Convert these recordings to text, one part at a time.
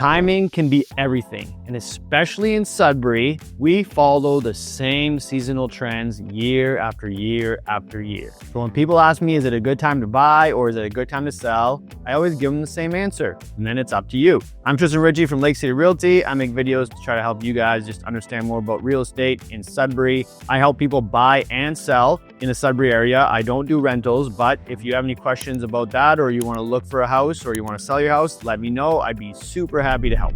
Timing can be everything, and especially in Sudbury, we follow the same seasonal trends year after year after year. So when people ask me, is it a good time to buy or is it a good time to sell? I always give them the same answer, and then it's up to you. I'm Tristan Ritchie from Lake City Realty. I make videos to try to help you guys just understand more about real estate in Sudbury. I help people buy and sell in the Sudbury area. I don't do rentals, but if you have any questions about that, or you want to look for a house, or you want to sell your house, let me know. I'd be super happy to help.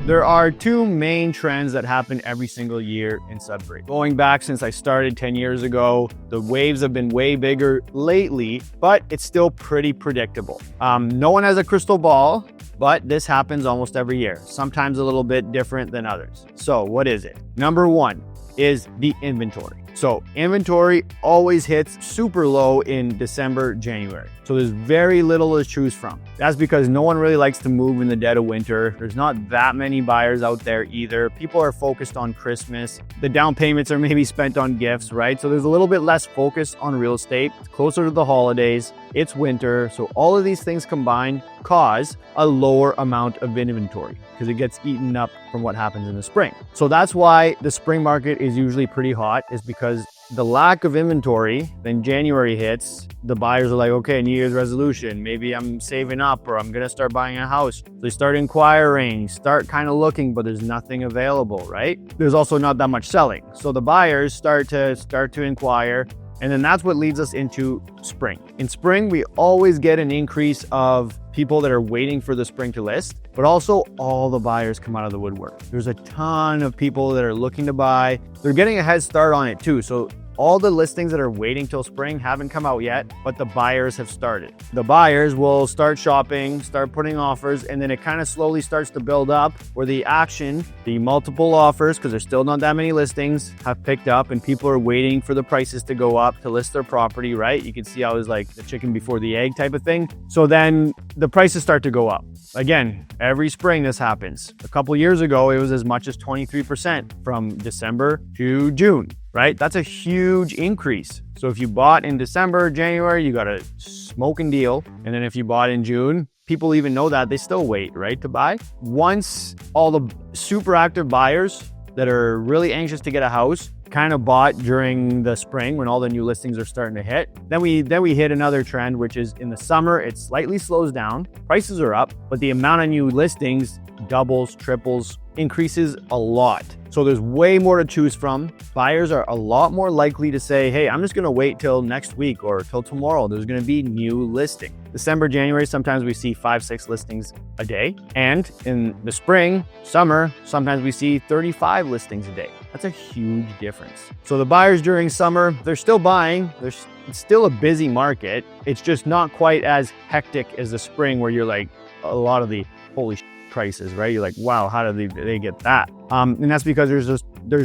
There are two main trends that happen every single year in Sudbury. Going back since I started 10 years ago, the waves have been way bigger lately, but it's still pretty predictable. No one has a crystal ball, but this happens almost every year, sometimes a little bit different than others. So what is it? Number one is the inventory. So inventory always hits super low in December, January. So there's very little to choose from. That's because no one really likes to move in the dead of winter. There's not that many buyers out there either. People are focused on Christmas. The down payments are maybe spent on gifts, right? So there's a little bit less focus on real estate. It's closer to the holidays. It's winter. So all of these things combined cause a lower amount of inventory because it gets eaten up from what happens in the spring. So that's why the spring market is usually pretty hot, is because the lack of inventory, then January hits, the buyers are like, okay, New Year's resolution, maybe I'm saving up or I'm gonna start buying a house. So they start inquiring, start kind of looking, but there's nothing available, right? There's also not that much selling. So the buyers start to inquire, and then that's what leads us into spring. In spring, we always get an increase of people that are waiting for the spring to list, but also all the buyers come out of the woodwork. There's a ton of people that are looking to buy. They're getting a head start on it too. So all the listings that are waiting till spring haven't come out yet, but the buyers have started. The buyers will start shopping, start putting offers, and then it kind of slowly starts to build up where the action, the multiple offers, because there's still not that many listings, have picked up and people are waiting for the prices to go up to list their property, right? You can see how it's like the chicken before the egg type of thing. So then the prices start to go up. Again, every spring this happens. A couple years ago, it was as much as 23% from December to June. Right? That's a huge increase. So if you bought in December, January, you got a smoking deal. And then if you bought in June, people even know that they still wait, right, to buy. Once all the super active buyers that are really anxious to get a house kind of bought during the spring when all the new listings are starting to hit, then we hit another trend, which is in the summer, it slightly slows down. Prices are up, but the amount of new listings doubles, triples, increases a lot. So there's way more to choose from. Buyers are a lot more likely to say, hey, I'm just gonna wait till next week or till tomorrow. There's gonna be new listing. December, January, sometimes we see 5-6 listings a day. And in the spring, summer, sometimes we see 35 listings a day. That's a huge difference. So the buyers during summer, they're still buying. It's still a busy market. It's just not quite as hectic as the spring where you're like, a lot of the holy prices, right? You're like, wow, how did they get that? And that's because there's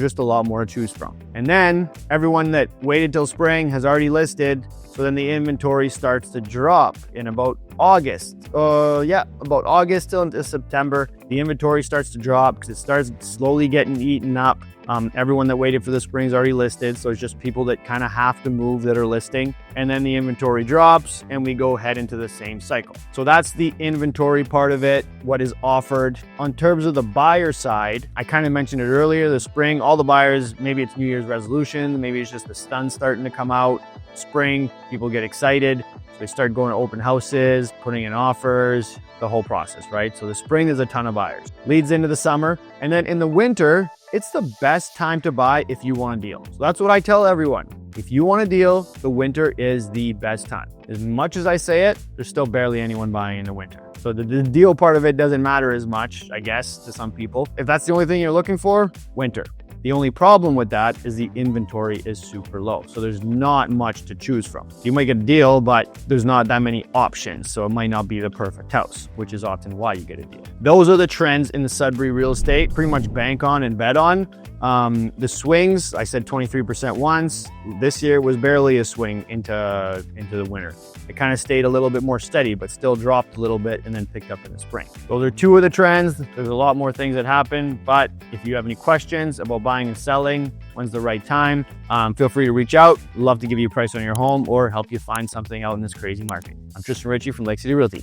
just a lot more to choose from. And then everyone that waited till spring has already listed. So then the inventory starts to drop in about August. About August till into September, the inventory starts to drop because it starts slowly getting eaten up. Everyone that waited for the spring is already listed. So it's just people that kind of have to move that are listing. And then the inventory drops and we go head into the same cycle. So that's the inventory part of it, what is offered. On terms of the buyer side, I kind of mentioned it earlier, the spring, all the buyers, maybe it's New Year's resolution, maybe it's just the sun starting to come out. Spring, people get excited. So they start going to open houses, putting in offers, the whole process, right? So the spring is a ton of buyers. Leads into the summer. And then in the winter, it's the best time to buy if you want a deal. So that's what I tell everyone. If you want a deal, the winter is the best time. As much as I say it, there's still barely anyone buying in the winter. So the deal part of it doesn't matter as much, I guess, to some people. If that's the only thing you're looking for, winter. The only problem with that is the inventory is super low. So there's not much to choose from. You might get a deal, but there's not that many options. So it might not be the perfect house, which is often why you get a deal. Those are the trends in the Sudbury real estate. Pretty much bank on and bet on. The swings, I said 23% once. This year was barely a swing into the winter. It kind of stayed a little bit more steady, but still dropped a little bit and then picked up in the spring. Those are two of the trends. There's a lot more things that happen, but if you have any questions about buying and selling, when's the right time, feel free to reach out. Love to give you a price on your home or help you find something out in this crazy market. I'm Tristan Ritchie from Lake City Realty.